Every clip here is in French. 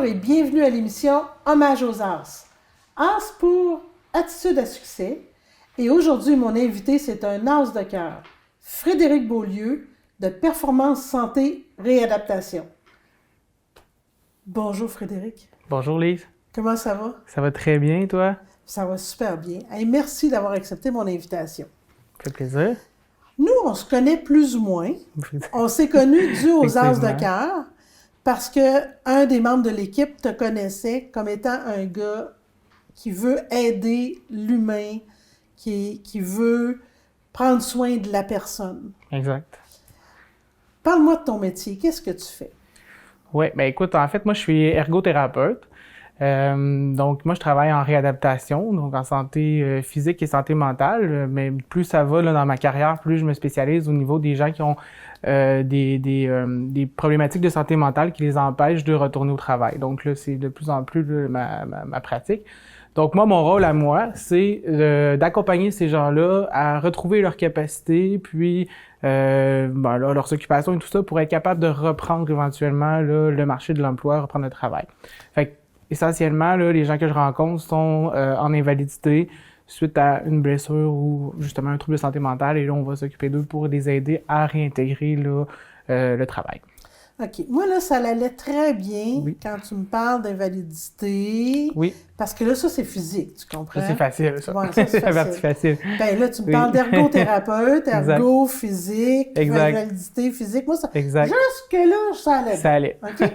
et bienvenue à l'émission Hommage aux As. As pour attitude à succès. Et aujourd'hui, mon invité, c'est un as de cœur, Frédéric Beaulieu, de Performance Santé Réadaptation. Bonjour Frédéric. Bonjour Lise. Comment ça va? Ça va très bien, toi? Ça va super bien. Hey, merci d'avoir accepté mon invitation. Ça fait plaisir. Nous, on se connaît plus ou moins. On s'est connus dû aux as de cœur parce qu'un des membres de l'équipe te connaissait comme étant un gars qui veut aider l'humain, qui veut prendre soin de la personne. Exact. Parle-moi de ton métier. Qu'est-ce que tu fais? Oui, ben écoute, en fait, moi, je suis ergothérapeute. Donc, moi, je travaille en réadaptation, donc en santé physique et santé mentale. Mais plus ça va là, dans ma carrière, plus je me spécialise au niveau des gens qui ont des problématiques de santé mentale qui les empêchent de retourner au travail. Donc là, c'est de plus en plus ma pratique. Donc moi, mon rôle à moi, c'est d'accompagner ces gens-là à retrouver leurs capacités, puis leurs occupations et tout ça pour être capable de reprendre éventuellement là, le marché de l'emploi, reprendre le travail. Fait que, essentiellement, là, les gens que je rencontre sont en invalidité suite à une blessure ou justement un trouble de santé mentale et là, on va s'occuper d'eux pour les aider à réintégrer là, le travail. OK. Moi, là, ça allait très bien quand tu me parles d'invalidité. Oui. Parce que là, ça, c'est physique, tu comprends? Ça, c'est facile, ça. Ouais, ça, c'est la partie facile. Ben là, tu me parles d'ergothérapeute, ergo physique, invalidité physique. Moi, ça, jusque-là, ça allait bien. Ça allait. OK?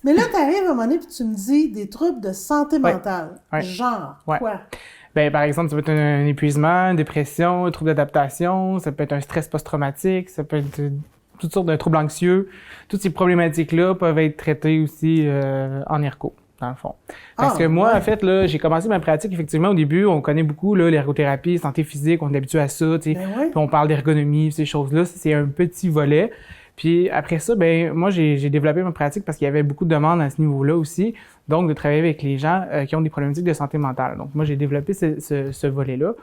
Mais là, tu arrives à un moment donné et tu me dis des troubles de santé mentale. Genre, quoi? Ben, par exemple, ça peut être un épuisement, une dépression, un trouble d'adaptation, ça peut être un stress post-traumatique, ça peut être toutes sortes de troubles anxieux. Toutes ces problématiques-là peuvent être traitées aussi en ergo, dans le fond. Parce que moi, en fait, là, j'ai commencé ma pratique, effectivement, au début, on connaît beaucoup là, l'ergothérapie, santé physique, on est habitué à ça, tu sais. Puis on parle d'ergonomie, ces choses-là, c'est un petit volet. Puis après ça, ben moi, j'ai développé ma pratique parce qu'il y avait beaucoup de demandes à ce niveau-là aussi, donc de travailler avec les gens qui ont des problématiques de santé mentale. Donc moi, j'ai développé ce volet-là.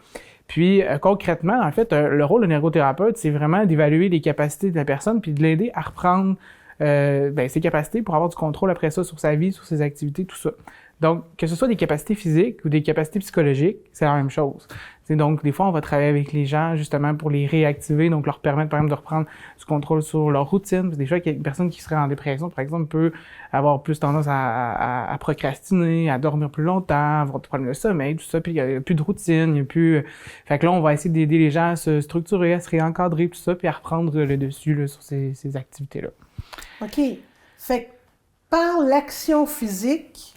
Puis concrètement, en fait, le rôle d'un ergothérapeute, c'est vraiment d'évaluer les capacités de la personne puis de l'aider à reprendre ses capacités pour avoir du contrôle après ça sur sa vie, sur ses activités, tout ça. Donc, que ce soit des capacités physiques ou des capacités psychologiques, c'est la même chose. T'sais, donc, des fois, on va travailler avec les gens justement pour les réactiver, donc leur permettre, par exemple, de reprendre du contrôle sur leur routine. Parce que des fois, une personne qui serait en dépression, par exemple, peut avoir plus tendance à procrastiner, à dormir plus longtemps, avoir des problèmes de sommeil, tout ça, puis il n'y a plus de routine, il n'y a plus... Fait que là, on va essayer d'aider les gens à se structurer, à se réencadrer, tout ça, puis à reprendre le dessus là, sur ces activités-là. OK. Fait que par l'action physique,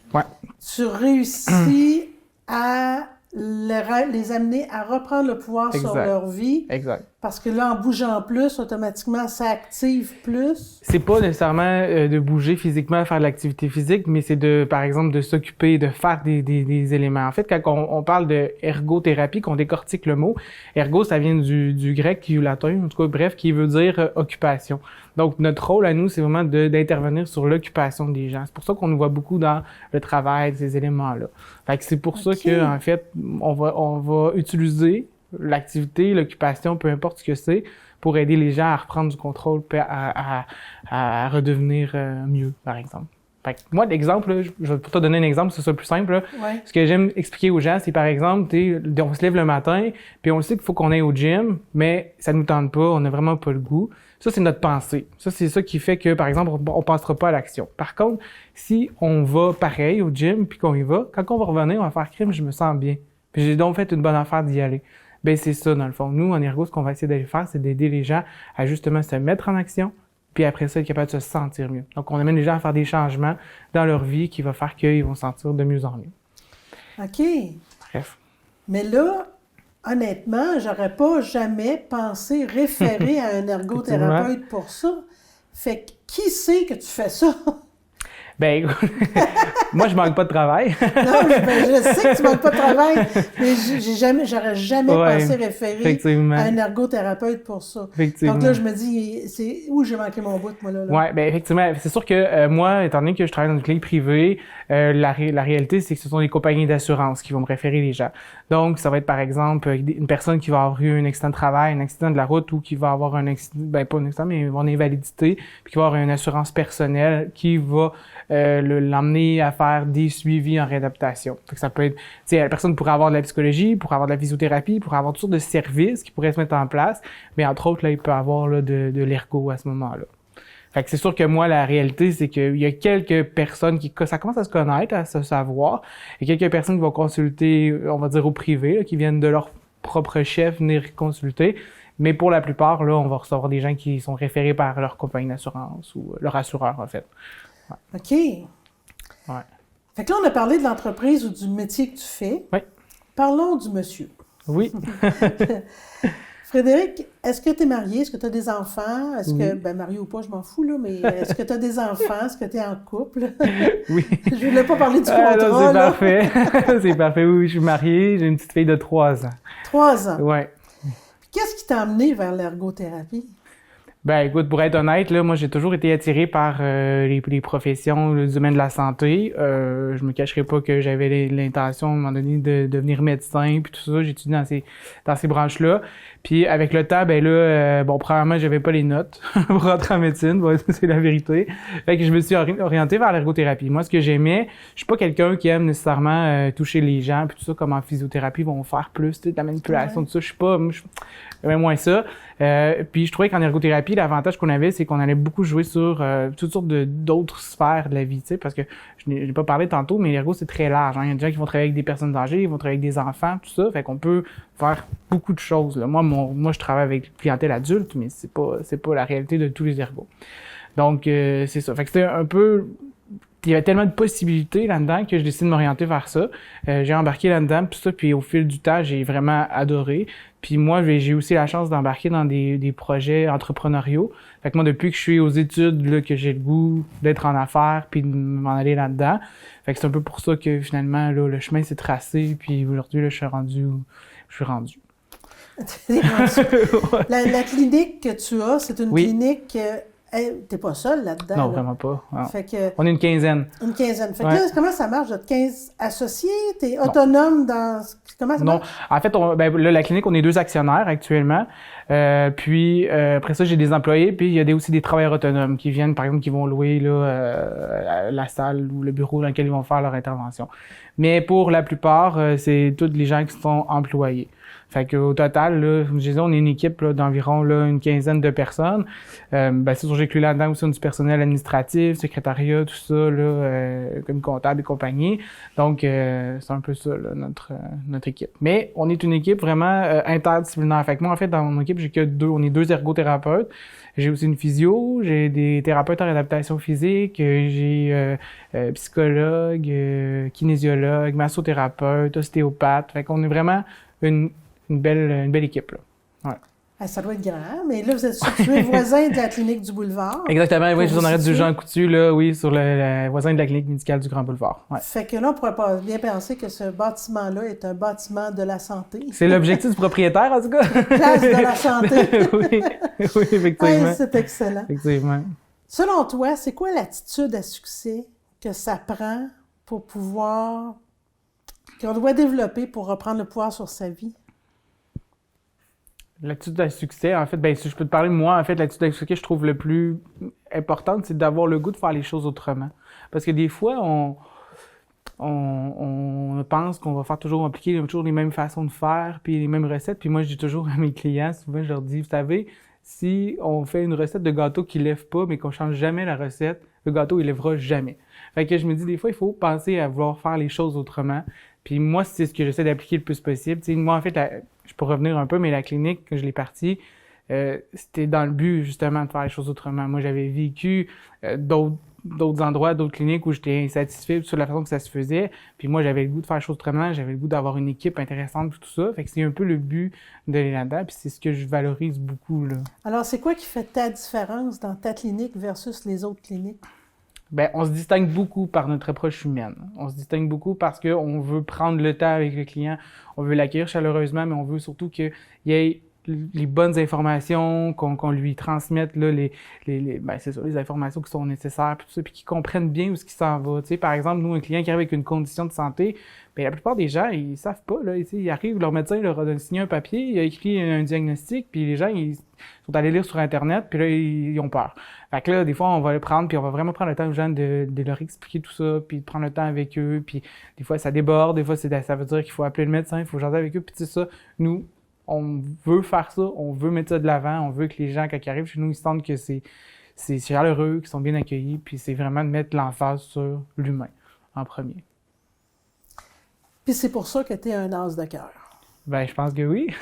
tu réussis à les amener à reprendre le pouvoir sur leur vie. Exact. Parce que là, en bougeant plus, automatiquement, ça active plus. C'est pas nécessairement de bouger physiquement, faire de l'activité physique, mais c'est de, par exemple, de s'occuper, de faire des éléments. En fait, quand on parle de ergothérapie, qu'on décortique le mot, ergo, ça vient du grec ou latin, en tout cas, bref, qui veut dire occupation. Donc, notre rôle à nous, c'est vraiment d'intervenir sur l'occupation des gens. C'est pour ça qu'on nous voit beaucoup dans le travail, ces éléments-là. Fait que c'est pour ça que, en fait, on va utiliser l'activité, l'occupation, peu importe ce que c'est, pour aider les gens à reprendre du contrôle, à redevenir mieux, par exemple. Fait que moi, l'exemple, là, je vais te donner un exemple, c'est ça le plus simple. Là. Ce que j'aime expliquer aux gens, c'est par exemple, on se lève le matin, puis on sait qu'il faut qu'on aille au gym, mais ça nous tente pas, on n'a vraiment pas le goût. Ça, c'est notre pensée. Ça, c'est ça qui fait que, par exemple, on passera pas à l'action. Par contre, si on va pareil au gym, puis qu'on y va, quand on va revenir, on va faire crime, je me sens bien. Puis j'ai donc fait une bonne affaire d'y aller. Ben c'est ça, dans le fond. Nous, en ergo, ce qu'on va essayer d'aller faire, c'est d'aider les gens à justement se mettre en action, puis après ça, être capable de se sentir mieux. Donc, on amène les gens à faire des changements dans leur vie qui va faire qu'ils vont se sentir de mieux en mieux. OK. Bref. Mais là, honnêtement, j'aurais pas jamais pensé référer à un ergothérapeute pour ça. Fait que qui sait que tu fais ça? Ben, moi, je manque pas de travail. Non, je sais que tu manques pas de travail, mais j'aurais jamais pensé référer à un ergothérapeute pour ça. Donc là, je me dis, c'est où j'ai manqué mon bout, moi, là. Ouais, ben effectivement, c'est sûr que moi, étant donné que je travaille dans une clinique privée, La réalité, c'est que ce sont les compagnies d'assurance qui vont me référer les gens. Donc, ça va être par exemple une personne qui va avoir eu un accident de travail, un accident de la route ou qui va avoir un accident, pas un accident, mais une invalidité, puis qui va avoir une assurance personnelle qui va l'emmener à faire des suivis en réadaptation. Fait que ça peut être, tu sais, la personne pourrait avoir de la psychologie, pourrait avoir de la physiothérapie, pourrait avoir toutes sortes de services qui pourraient se mettre en place, mais entre autres, là, il peut avoir là, de l'ergo à ce moment-là. Fait que c'est sûr que moi, la réalité, c'est qu'il y a quelques personnes ça commence à se connaître, à se savoir. Il y a quelques personnes qui vont consulter, on va dire au privé, là, qui viennent de leur propre chef venir consulter. Mais pour la plupart, là, on va recevoir des gens qui sont référés par leur compagnie d'assurance ou leur assureur, en fait. Ouais. OK. Ouais. Fait que là, on a parlé de l'entreprise ou du métier que tu fais. Oui. Parlons du monsieur. Oui. Frédéric, est-ce que tu es marié? Est-ce que tu as des enfants? Est-ce Oui. que, ben marié ou pas, je m'en fous, là, mais est-ce que tu as des enfants? Est-ce que tu es en couple? Oui. Je voulais pas parler du contrat, non, c'est là. parfait. C'est parfait. Oui, je suis marié. J'ai une petite fille de 3 ans. 3 ans. Ouais. Qu'est-ce qui t'a amené vers l'ergothérapie? Ben écoute, pour être honnête, là, moi j'ai toujours été attiré par les professions, le domaine de la santé. Je me cacherai pas que j'avais l'intention à un moment donné de devenir médecin puis tout ça. J'ai étudié dans ces branches-là. Puis avec le temps, ben là, premièrement, j'avais pas les notes pour rentrer en médecine, bon, c'est la vérité. Fait que je me suis orienté vers l'ergothérapie. Moi, ce que j'aimais, je suis pas quelqu'un qui aime nécessairement toucher les gens puis tout ça, comme en physiothérapie, ils vont faire plus, tu sais, de la manipulation, tout ça. Je suis pas, j'aimais moins ça. Puis je trouvais qu'en ergothérapie, l'avantage qu'on avait, c'est qu'on allait beaucoup jouer sur toutes sortes d'autres sphères de la vie, tu sais, parce que je n'ai pas parlé tantôt, mais l'ergo, c'est très large. Hein. Il y a des gens qui vont travailler avec des personnes âgées, ils vont travailler avec des enfants, tout ça. Fait qu'on peut faire beaucoup de choses, là. Moi, je travaille avec clientèle adulte, mais c'est pas la réalité de tous les ergos. Donc, c'est ça. Fait que c'était un peu... Il y avait tellement de possibilités là-dedans que je décide de m'orienter vers ça. J'ai embarqué là-dedans, tout ça, puis au fil du temps, j'ai vraiment adoré. Puis moi, j'ai aussi la chance d'embarquer dans des projets entrepreneuriaux. Fait que moi, depuis que je suis aux études, là, que j'ai le goût d'être en affaires puis de m'en aller là-dedans. Fait que c'est un peu pour ça que finalement, là, le chemin s'est tracé. Puis aujourd'hui, là, je suis rendu où je suis rendu. Ouais. La clinique que tu as, c'est une clinique... t'es pas seul là-dedans. Non, là. vraiment pas. Non. Fait que, on est une quinzaine. Une quinzaine. Fait que Ouais. là, comment ça marche? Vous êtes 15 associés? T'es autonome dans... Comment ça Non. marche? En fait, là, la clinique, on est 2 actionnaires actuellement. Puis après ça, j'ai des employés, puis il y a aussi des travailleurs autonomes qui viennent, par exemple, qui vont louer là, la salle ou le bureau dans lequel ils vont faire leur intervention. Mais pour la plupart, c'est tous les gens qui sont employés. Fait qu'au total, là, comme je disais, on est une équipe là, d'environ là, une quinzaine de personnes. C'est sûr, j'ai là-dedans aussi du personnel administratif, secrétariat, tout ça, là, comme comptable et compagnie. Donc, c'est un peu ça, là, notre équipe. Mais on est une équipe vraiment interdisciplinaire. Fait que moi, en fait, dans mon équipe, on est 2 ergothérapeutes. J'ai aussi une physio, j'ai des thérapeutes en réadaptation physique, j'ai psychologue, kinésiologue, massothérapeute, ostéopathe. Fait qu'on est vraiment une belle équipe, là. Ouais. Ça doit être grand, mais là, vous êtes situé voisin de la clinique du Boulevard. Exactement, oui, je suis en arrêt du Jean Coutu, là, oui, sur le voisin de la clinique médicale du Grand Boulevard. Ouais. Fait que là, on pourrait pas bien penser que ce bâtiment-là est un bâtiment de la santé. C'est l'objectif du propriétaire, en tout cas. Place de la santé. oui, effectivement. Ouais, c'est excellent. Effectivement. Selon toi, c'est quoi l'attitude à succès que ça prend pour pouvoir... qu'on doit développer pour reprendre le pouvoir sur sa vie? L'attitude à succès, en fait, si je peux te parler de moi, en fait, l'attitude à succès que je trouve le plus importante, c'est d'avoir le goût de faire les choses autrement. Parce que des fois, on pense qu'on va faire toujours appliquer toujours les mêmes façons de faire, puis les mêmes recettes. Puis moi, je dis toujours à mes clients, souvent, je leur dis, vous savez, si on fait une recette de gâteau qui lève pas, mais qu'on change jamais la recette, le gâteau, il lèvera jamais. Fait que je me dis, des fois, il faut penser à vouloir faire les choses autrement. Puis moi, c'est ce que j'essaie d'appliquer le plus possible. T'sais, moi, en fait, je peux revenir un peu, mais la clinique, quand je l'ai partie, c'était dans le but, justement, de faire les choses autrement. Moi, j'avais vécu d'autres endroits, d'autres cliniques où j'étais insatisfait sur la façon que ça se faisait. Puis moi, j'avais le goût de faire les choses autrement. J'avais le goût d'avoir une équipe intéressante et tout ça. Fait que c'est un peu le but d'aller là-dedans. Puis c'est ce que je valorise beaucoup, là. Alors, c'est quoi qui fait ta différence dans ta clinique versus les autres cliniques? On se distingue beaucoup par notre approche humaine. On se distingue beaucoup parce qu'on veut prendre le temps avec le client, on veut l'accueillir chaleureusement, mais on veut surtout qu'il y ait les bonnes informations, qu'on lui transmette là, c'est ça, les informations qui sont nécessaires, puis tout ça, puis qu'ils comprennent bien où ce qui s'en va. Tu sais, par exemple, nous, un client qui arrive avec une condition de santé, ben la plupart des gens, ils savent pas, là. Tu sais, ils arrivent, leur médecin leur a signé un papier, il a écrit un diagnostic, puis les gens, ils sont allés lire sur Internet, puis là, ils ont peur. Fait que là, des fois, on va le prendre, puis on va vraiment prendre le temps aux gens de leur expliquer tout ça, puis de prendre le temps avec eux, puis des fois, ça déborde, des fois, ça veut dire qu'il faut appeler le médecin, il faut jaser avec eux, puis c'est ça, nous, on veut faire ça, on veut mettre ça de l'avant, on veut que les gens, quand ils arrivent chez nous, ils sentent que c'est chaleureux, qu'ils sont bien accueillis, puis c'est vraiment de mettre l'emphase sur l'humain en premier. Puis c'est pour ça que tu es un as de cœur. Ben, je pense que oui.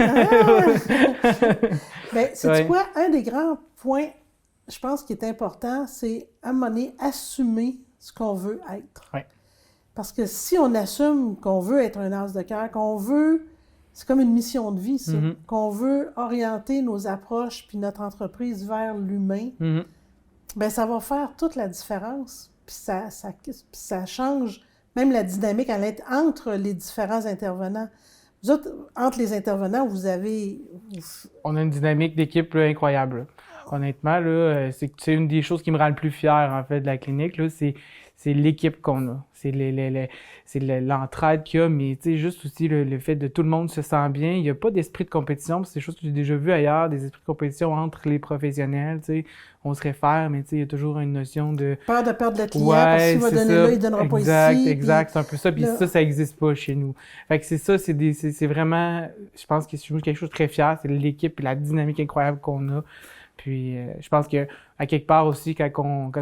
Ben, sais-tu quoi? Un des grands points, je pense, qui est important, c'est, à un moment donné, assumer ce qu'on veut être. Ouais. Parce que si on assume qu'on veut être un as de cœur, qu'on veut, c'est comme une mission de vie, ça, qu'on veut orienter nos approches puis notre entreprise vers l'humain, ben ça va faire toute la différence. Puis ça change même la dynamique entre les différents intervenants. Vous autres, entre les intervenants, vous avez... On a une dynamique d'équipe là, incroyable. Là. Honnêtement, là, c'est une des choses qui me rend le plus fier, en fait, de la clinique, là, c'est l'équipe qu'on a. C'est l'entraide qu'il y a, mais tu sais, juste aussi le fait de tout le monde se sent bien. Il n'y a pas d'esprit de compétition, c'est des choses que j'ai déjà vues ailleurs, des esprits de compétition entre les professionnels, tu sais. On se réfère, mais tu sais, il y a toujours une notion de... Peur de perdre le client, parce qu'il va donner là, il ne donnera pas ici. Exact, c'est un peu ça. Puis ça n'existe pas chez nous. Fait que c'est ça, c'est vraiment... Je pense que c'est quelque chose de très fier, c'est l'équipe et la dynamique incroyable qu'on a. Puis je pense que à quelque part aussi, quand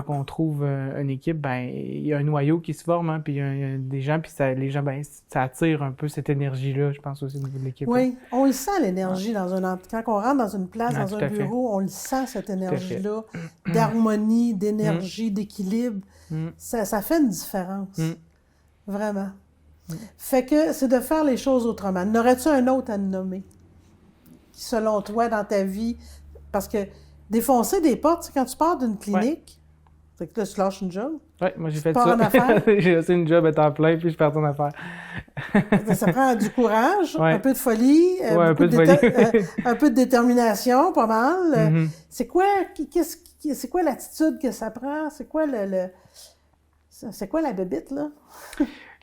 on trouve une équipe, ben il y a un noyau qui se forme, hein, puis il y a des gens, puis les gens, ben ça attire un peu cette énergie-là, je pense aussi au niveau de l'équipe. Oui, on le sent l'énergie quand on rentre dans une place, dans un bureau, on le sent cette énergie-là, d'harmonie, d'énergie, d'équilibre. Ça fait une différence. Vraiment. Fait que c'est de faire les choses autrement. N'aurais-tu un autre à nommer? Selon toi, dans ta vie, parce que défoncer des portes, quand tu pars d'une clinique, c'est que là, tu lâches une job. Oui, moi j'ai fait ça. J'ai laissé une job à temps plein, puis je pars en affaires. Ça prend du courage, un peu de folie, un peu de détermination, pas mal. C'est quoi l'attitude que ça prend? C'est quoi c'est quoi la bébite, là?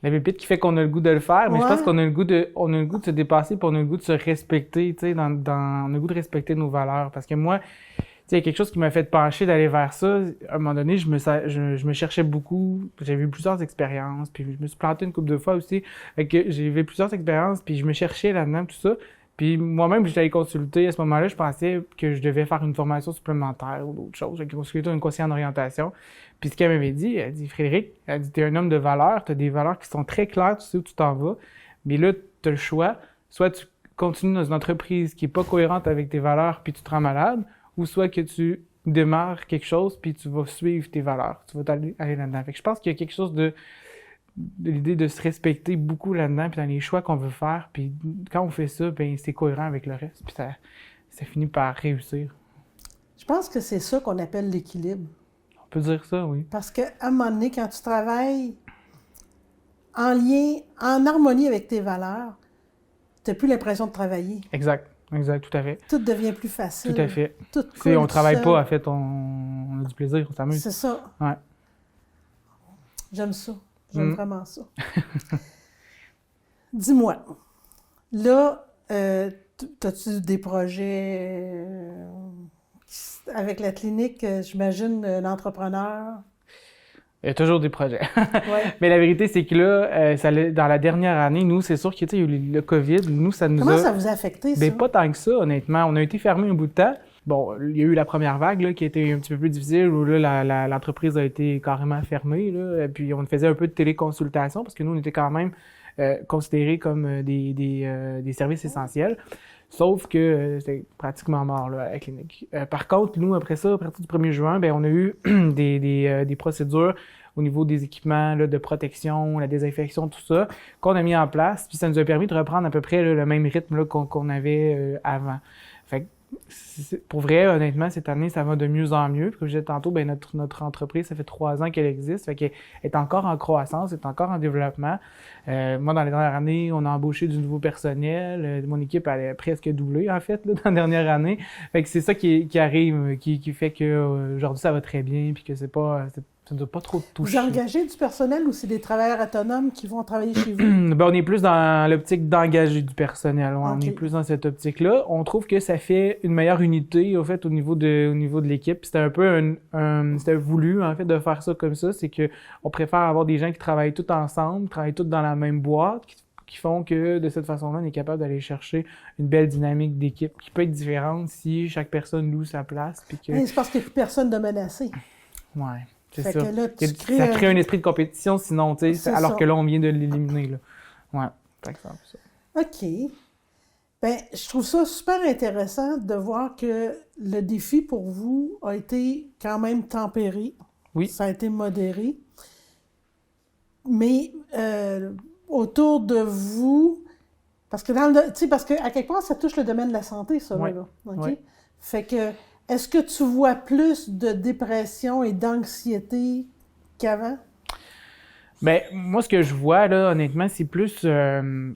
La pépite qui fait qu'on a le goût de le faire, mais je pense qu'on a le goût de se dépasser, puis on a le goût de se respecter, tu sais, on a le goût de respecter nos valeurs. Parce que moi, tu sais, il y a quelque chose qui m'a fait pencher d'aller vers ça. À un moment donné, je me cherchais beaucoup. J'avais eu plusieurs expériences, puis je me suis planté une couple de fois aussi. Fait que j'ai eu plusieurs expériences, puis je me cherchais là-dedans, tout ça. Puis moi-même, j'étais allé consulter. À ce moment-là, je pensais que je devais faire une formation supplémentaire ou d'autres choses. J'ai consulté une conseillère en orientation. Puis ce qu'elle m'avait dit, elle dit, Frédéric, elle dit, t'es un homme de valeurs, t'as des valeurs qui sont très claires, tu sais où tu t'en vas. Mais là, t'as le choix. Soit tu continues dans une entreprise qui est pas cohérente avec tes valeurs, puis tu te rends malade, ou soit que tu démarres quelque chose, puis tu vas suivre tes valeurs. Tu vas aller là-dedans. Fait que je pense qu'il y a quelque chose de l'idée de se respecter beaucoup là-dedans, puis dans les choix qu'on veut faire. Puis quand on fait ça, ben c'est cohérent avec le reste, puis ça finit par réussir. Je pense que c'est ça qu'on appelle l'équilibre. On peut dire ça, oui. Parce qu'à un moment donné, quand tu travailles en harmonie avec tes valeurs, tu n'as plus l'impression de travailler. Exact, tout à fait. Tout devient plus facile. Tout à fait. Tout coule on travaille pas, en fait, on a du plaisir, on s'amuse. C'est ça. Ouais. J'aime ça. J'aime vraiment ça. Dis-moi, là, as-tu des projets avec la clinique, j'imagine, l'entrepreneur? Il y a toujours des projets. Ouais. Mais la vérité, c'est que là, dans la dernière année, nous, c'est sûr qu'il y a eu le COVID. Nous, ça nous Comment ça vous a affecté, ça? Ben, pas tant que ça, honnêtement. On a été fermés un bout de temps. Bon, il y a eu la première vague là, qui a été un petit peu plus difficile, où là, l'entreprise a été carrément fermée. Là, et puis on faisait un peu de téléconsultation, parce que nous, on était quand même considérés comme des services essentiels. Sauf que c'était pratiquement mort là, à la clinique. Par contre, nous, après ça, à partir du 1er juin, ben, on a eu des procédures au niveau des équipements là, de protection, la désinfection, tout ça, qu'on a mis en place. Puis ça nous a permis de reprendre à peu près là, le même rythme là, qu'on avait avant. Fait que, pour vrai, honnêtement, cette année, ça va de mieux en mieux. Comme je disais tantôt, ben, notre entreprise, ça fait 3 ans qu'elle existe. Fait qu'elle est encore en croissance, elle est encore en développement. Moi, dans les dernières années, on a embauché du nouveau personnel. Mon équipe, elle a presque doublé, en fait, là, dans la dernière année. Fait que c'est ça qui arrive, qui fait que aujourd'hui, ça va très bien, puis que ça ne doit pas trop te toucher. Vous engagez du personnel ou c'est des travailleurs autonomes qui vont travailler chez vous? Ben, on est plus dans l'optique d'engager du personnel. Ouais. Okay. On est plus dans cette optique-là. On trouve que ça fait une meilleure unité, au fait, au niveau de l'équipe. C'était un peu c'était voulu, en fait, de faire ça comme ça. C'est que on préfère avoir des gens qui travaillent tous ensemble, travaillent tous dans la même boîte, qui font que, de cette façon-là, on est capable d'aller chercher une belle dynamique d'équipe qui peut être différente si chaque personne loue sa place. Puis que... C'est parce qu'il n'y a plus personne de menacé. Ouais. C'est fait ça. Que là, ça crée un esprit de compétition, sinon, tu sais, alors ça. que là, on vient de l'éliminer, là. Ouais, par exemple, ça. OK. Ben, je trouve ça super intéressant de voir que le défi pour vous a été quand même tempéré. Oui. Ça a été modéré. Mais autour de vous, parce que parce qu'à quelque part, ça touche le domaine de la santé, ça, ouais. là. OK? Ouais. Fait que est-ce que tu vois plus de dépression et d'anxiété qu'avant? Ben, moi, ce que je vois, là, honnêtement, c'est plus... on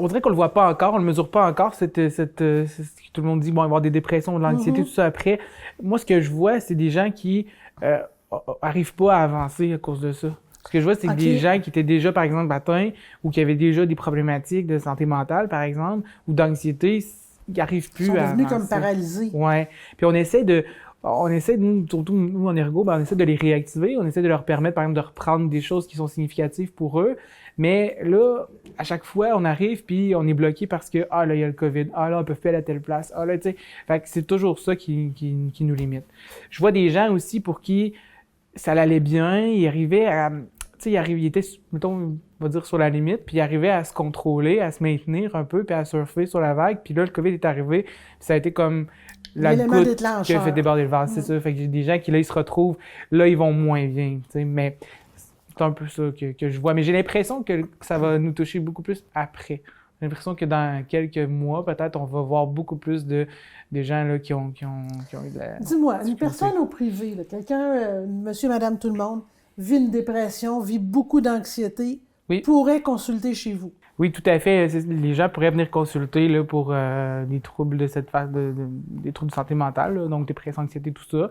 dirait qu'on le voit pas encore, on le mesure pas encore, tout le monde dit, bon, il va y avoir des dépressions, de l'anxiété, tout ça après. Moi, ce que je vois, c'est des gens qui arrivent pas à avancer à cause de ça. Ce que je vois, c'est que des gens qui étaient déjà, par exemple, atteints ou qui avaient déjà des problématiques de santé mentale, par exemple, ou d'anxiété, ils n'arrivent plus à avancer. Ils sont devenus comme paralysés. Ouais. Puis on essaie, surtout nous en ergo, ben on essaie de les réactiver, on essaie de leur permettre, par exemple, de reprendre des choses qui sont significatives pour eux. Mais là, à chaque fois, on arrive puis on est bloqué parce que, là, il y a le COVID, là, on peut plus aller à telle place, là, tu sais. Fait que c'est toujours ça qui nous limite. Je vois des gens aussi pour qui ça allait bien, ils arrivaient à, tu sais, ils étaient, mettons, on va dire sur la limite, puis ils arrivaient à se contrôler, à se maintenir un peu, puis à surfer sur la vague. Puis là, le COVID est arrivé, puis ça a été comme la goutte qui a fait déborder le vase, c'est ça. Fait que j'ai des gens qui, là, ils se retrouvent, là, ils vont moins bien, tu sais, mais c'est un peu ça que je vois. Mais j'ai l'impression que ça va nous toucher beaucoup plus après. J'ai l'impression que dans quelques mois, peut-être, on va voir beaucoup plus des gens là, qui ont eu de la... Dis-moi, une personne au privé, là, quelqu'un, monsieur, madame, tout le monde, vit une dépression, vit beaucoup d'anxiété, pourrait consulter chez vous. Oui, tout à fait. Les gens pourraient venir consulter là, pour des troubles de cette phase, des troubles de santé mentale, là, donc dépression, anxiété, tout ça.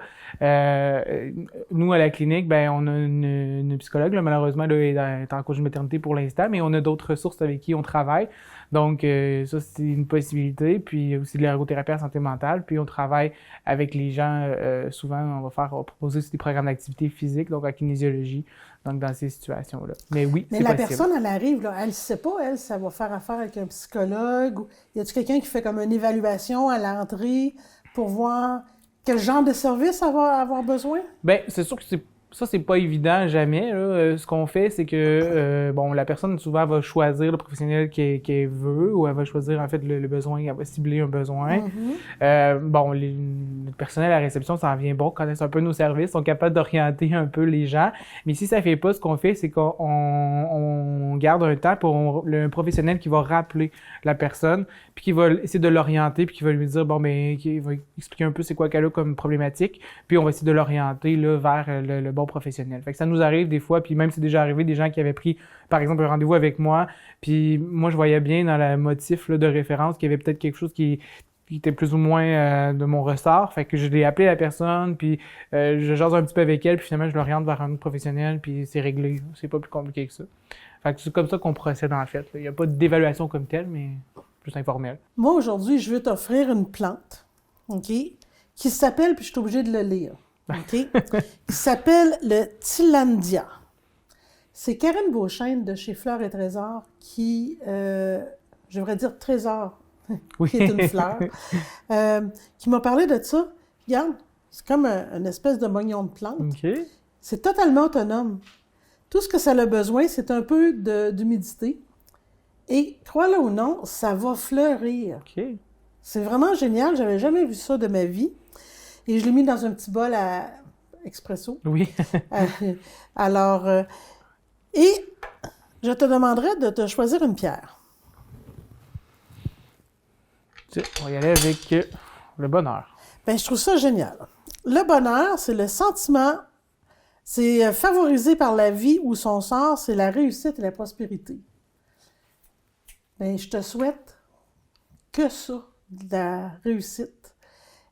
Nous, à la clinique, ben on a une psychologue, là, malheureusement, là, elle est en congé de maternité pour l'instant, mais on a d'autres ressources avec qui on travaille. Donc, ça, c'est une possibilité. Puis aussi de l'ergothérapie en santé mentale. Puis on travaille avec les gens, souvent, on va proposer aussi des programmes d'activité physique, donc en kinésiologie, donc dans ces situations-là. Mais oui, c'est possible. Mais la personne, elle arrive, là, elle ne sait pas, ça va faire affaire avec un psychologue. Ou y a-t-il quelqu'un qui fait comme une évaluation à l'entrée pour voir quel genre de service elle va avoir besoin? Bien, c'est sûr que c'est pas évident jamais. Là. Ce qu'on fait, c'est que la personne souvent va choisir le professionnel qu'elle veut ou elle va choisir en fait le besoin, elle va cibler un besoin. Le personnel à la réception s'en vient bon, connaissent un peu nos services, sont capables d'orienter un peu les gens. Mais si ça fait pas, ce qu'on fait, c'est qu'on garde un temps pour un professionnel qui va rappeler la personne, puis qui va essayer de l'orienter, puis qui va lui dire qui va expliquer un peu c'est quoi qu'elle a comme problématique, puis on va essayer de l'orienter là vers le bon professionnel. Fait que ça nous arrive des fois, puis même c'est déjà arrivé des gens qui avaient pris, par exemple, un rendez-vous avec moi, puis moi, je voyais bien dans le motif là, de référence qu'il y avait peut-être quelque chose qui était plus ou moins de mon ressort. Fait que je l'ai appelé la personne, puis je jase un petit peu avec elle, puis finalement, je l'oriente vers un autre professionnel, puis c'est réglé. C'est pas plus compliqué que ça. Fait que c'est comme ça qu'on procède, en fait. Il n'y a pas d'évaluation comme telle, mais plus informelle. Moi, aujourd'hui, je veux t'offrir une plante, OK, qui s'appelle, puis je suis obligée de le lire, OK, qui s'appelle le Tillandsia. C'est Karine Beauchesne de chez Fleurs et Trésors qui, je devrais dire Trésor, qui est une fleur, qui m'a parlé de ça. Regarde, c'est comme une espèce de mognon de plante. Okay. C'est totalement autonome. Tout ce que ça a besoin, c'est un peu d'humidité. Et, crois-le ou non, ça va fleurir. Okay. C'est vraiment génial. J'avais jamais vu ça de ma vie. Et je l'ai mis dans un petit bol à expresso. Oui. Alors, et je te demanderais de te choisir une pierre. On va y aller avec le bonheur. Bien, je trouve ça génial. Le bonheur, c'est le sentiment C'est favorisé par la vie ou son sort, c'est la réussite et la prospérité. Bien, je te souhaite que ça, de la réussite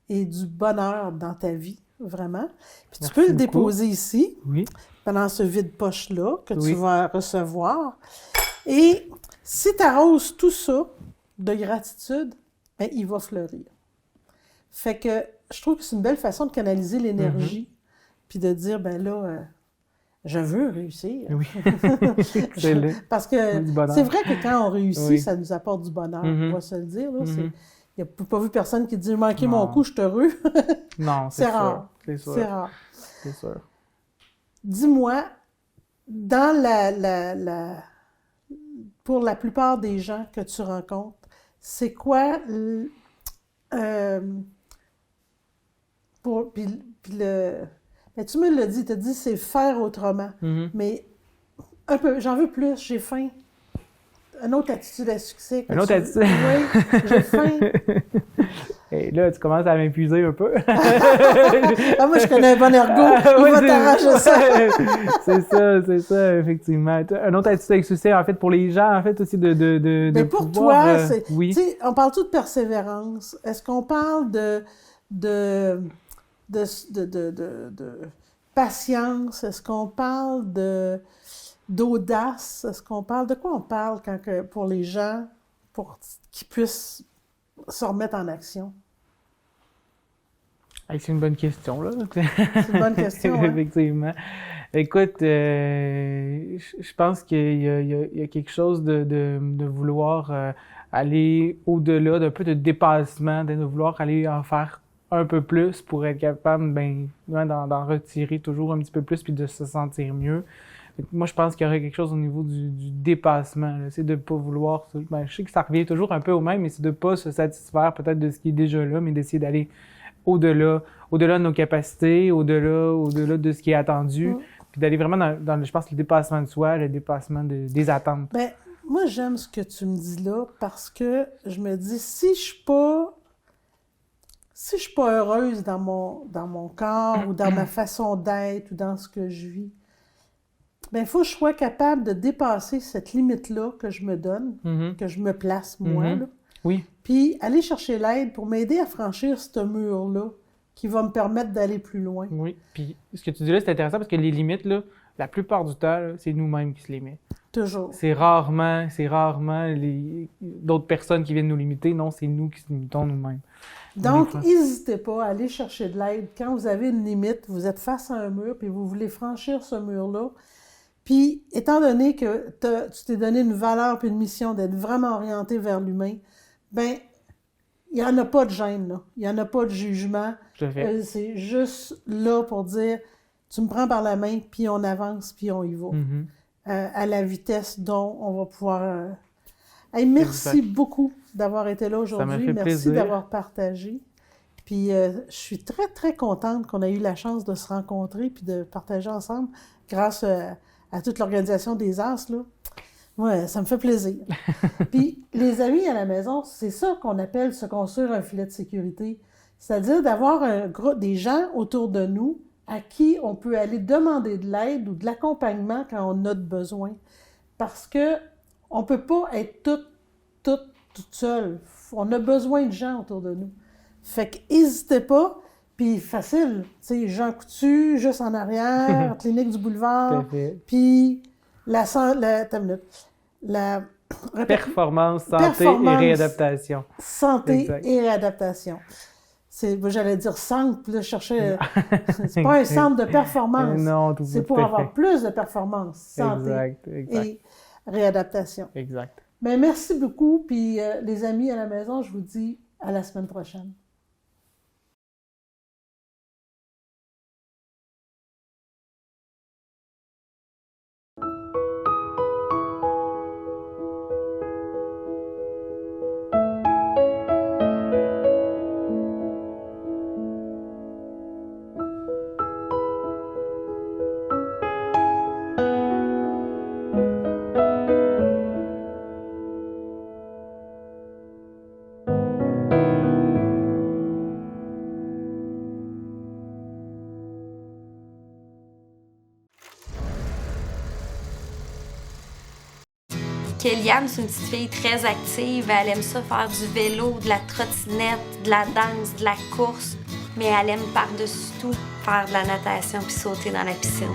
et du bonheur dans ta vie, vraiment. Puis tu peux le déposer ici, pendant ce vide-poche-là que tu vas recevoir. Et si tu arroses tout ça de gratitude, bien, il va fleurir. Fait que je trouve que c'est une belle façon de canaliser l'énergie, puis de dire, ben là, je veux réussir. Oui. Parce que c'est vrai que quand on réussit, ça nous apporte du bonheur, on va se le dire. Il n'y a pas vu personne qui dit, j'ai manqué mon coup, je suis heureux. Non, c'est rare. C'est rare. C'est sûr. Dis-moi, dans pour la plupart des gens que tu rencontres, c'est quoi mais tu me l'as dit, tu as dit c'est faire autrement. Mais un peu, j'en veux plus, j'ai faim. Une autre attitude à succès. Une autre attitude? Oui, j'ai faim. Et là, tu commences à m'épuiser un peu. Moi, je connais un bon ergot. Il va t'arracher ça. c'est ça, effectivement. Une autre attitude avec succès, en fait, pour les gens, en fait, aussi Mais pour pouvoir, toi, tu sais, on parle tout de persévérance. Est-ce qu'on parle de patience? Est-ce qu'on parle d'audace? Est-ce qu'on parle de quoi on parle pour les gens, pour qu'ils puissent se remettre en action? C'est une bonne question, là. C'est une bonne question, hein? Effectivement. Écoute, je pense qu'il y a quelque chose de vouloir aller au-delà, d'un peu de dépassement, de vouloir aller en faire un peu plus pour être capable d'en retirer toujours un petit peu plus puis de se sentir mieux. Moi, je pense qu'il y aurait quelque chose au niveau du dépassement. C'est de ne pas vouloir... je sais que ça revient toujours un peu au même, mais c'est de ne pas se satisfaire peut-être de ce qui est déjà là, mais d'essayer d'aller au-delà de nos capacités, au-delà de ce qui est attendu, puis d'aller vraiment dans, je pense, le dépassement de soi, le dépassement des attentes. Bien, moi, j'aime ce que tu me dis là parce que je me dis, si je suis pas heureuse dans mon corps ou dans ma façon d'être ou dans ce que je vis, bien, il faut que je sois capable de dépasser cette limite-là que je me donne, que je me place moi, là. Oui. Puis aller chercher l'aide pour m'aider à franchir ce mur-là qui va me permettre d'aller plus loin. Oui. Puis ce que tu dis là, c'est intéressant parce que les limites, là, la plupart du temps, là, c'est nous-mêmes qui se les met. Toujours. C'est rarement d'autres personnes qui viennent nous limiter. Non, c'est nous qui se limitons nous-mêmes. Donc, n'hésitez pas à aller chercher de l'aide. Quand vous avez une limite, vous êtes face à un mur puis vous voulez franchir ce mur-là. Puis, étant donné que tu t'es donné une valeur puis une mission d'être vraiment orienté vers l'humain, ben il n'y en a pas de gêne, là. Il n'y en a pas de jugement. C'est juste là pour dire, tu me prends par la main, puis on avance, puis on y va. À la vitesse dont on va pouvoir... merci beaucoup d'avoir été là aujourd'hui. Merci plaisir. D'avoir partagé. Puis je suis très, très contente qu'on ait eu la chance de se rencontrer puis de partager ensemble grâce à toute l'organisation des As, là. Ouais, ça me fait plaisir. Puis, les amis à la maison, c'est ça qu'on appelle se construire un filet de sécurité. C'est-à-dire d'avoir des gens autour de nous à qui on peut aller demander de l'aide ou de l'accompagnement quand on a besoin. Parce que on peut pas être toute seule. On a besoin de gens autour de nous. Fait que n'hésitez pas. Puis facile, tu sais, Jean Coutu, juste en arrière, Clinique du Boulevard, puis la performance, santé et réadaptation. Santé et réadaptation. J'allais dire centre, puis là, je cherchais... c'est pas un centre de performance. Non, c'est pour avoir plus de performance. Santé et réadaptation. Exact. Mais merci beaucoup, puis les amis à la maison, je vous dis à la semaine prochaine. Kéliane, c'est une petite fille très active. Elle aime ça faire du vélo, de la trottinette, de la danse, de la course. Mais elle aime par-dessus tout faire de la natation puis sauter dans la piscine.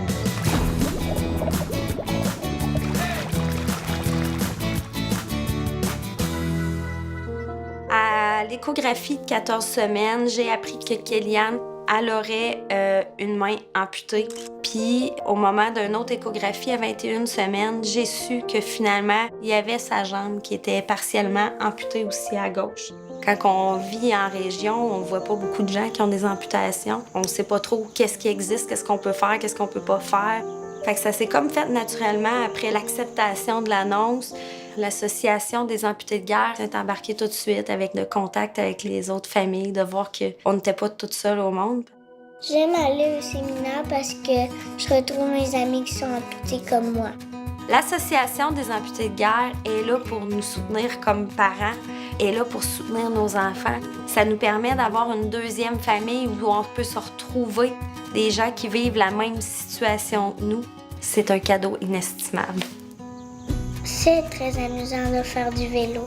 À l'échographie de 14 semaines, j'ai appris que Kéliane, elle aurait une main amputée. Puis, au moment d'une autre échographie à 21 semaines, j'ai su que finalement, il y avait sa jambe qui était partiellement amputée aussi à gauche. Quand on vit en région, on voit pas beaucoup de gens qui ont des amputations. On sait pas trop qu'est-ce qui existe, qu'est-ce qu'on peut faire, qu'est-ce qu'on peut pas faire. Fait que ça s'est comme fait naturellement après l'acceptation de l'annonce. L'Association des amputés de guerre est embarquée tout de suite avec le contact avec les autres familles, de voir qu'on n'était pas toutes seules au monde. J'aime aller au séminaire parce que je retrouve mes amis qui sont amputés comme moi. L'Association des amputés de guerre est là pour nous soutenir comme parents, est là pour soutenir nos enfants. Ça nous permet d'avoir une deuxième famille où on peut se retrouver des gens qui vivent la même situation que nous. C'est un cadeau inestimable. C'est très amusant de faire du vélo.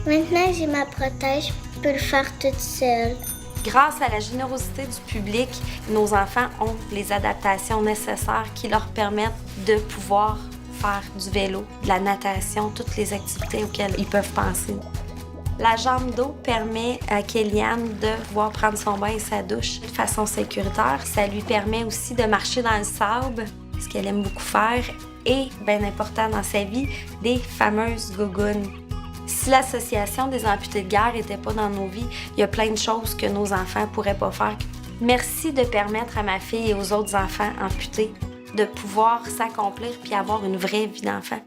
Maintenant que j'ai ma prothèse, je peux le faire toute seule. Grâce à la générosité du public, nos enfants ont les adaptations nécessaires qui leur permettent de pouvoir faire du vélo, de la natation, toutes les activités auxquelles ils peuvent penser. La jambe d'eau permet à Kéliane de pouvoir prendre son bain et sa douche de façon sécuritaire. Ça lui permet aussi de marcher dans le sable, ce qu'elle aime beaucoup faire, et, bien important dans sa vie, des fameuses gougounes. Si l'Association des amputés de guerre n'était pas dans nos vies, il y a plein de choses que nos enfants ne pourraient pas faire. Merci de permettre à ma fille et aux autres enfants amputés de pouvoir s'accomplir puis avoir une vraie vie d'enfant.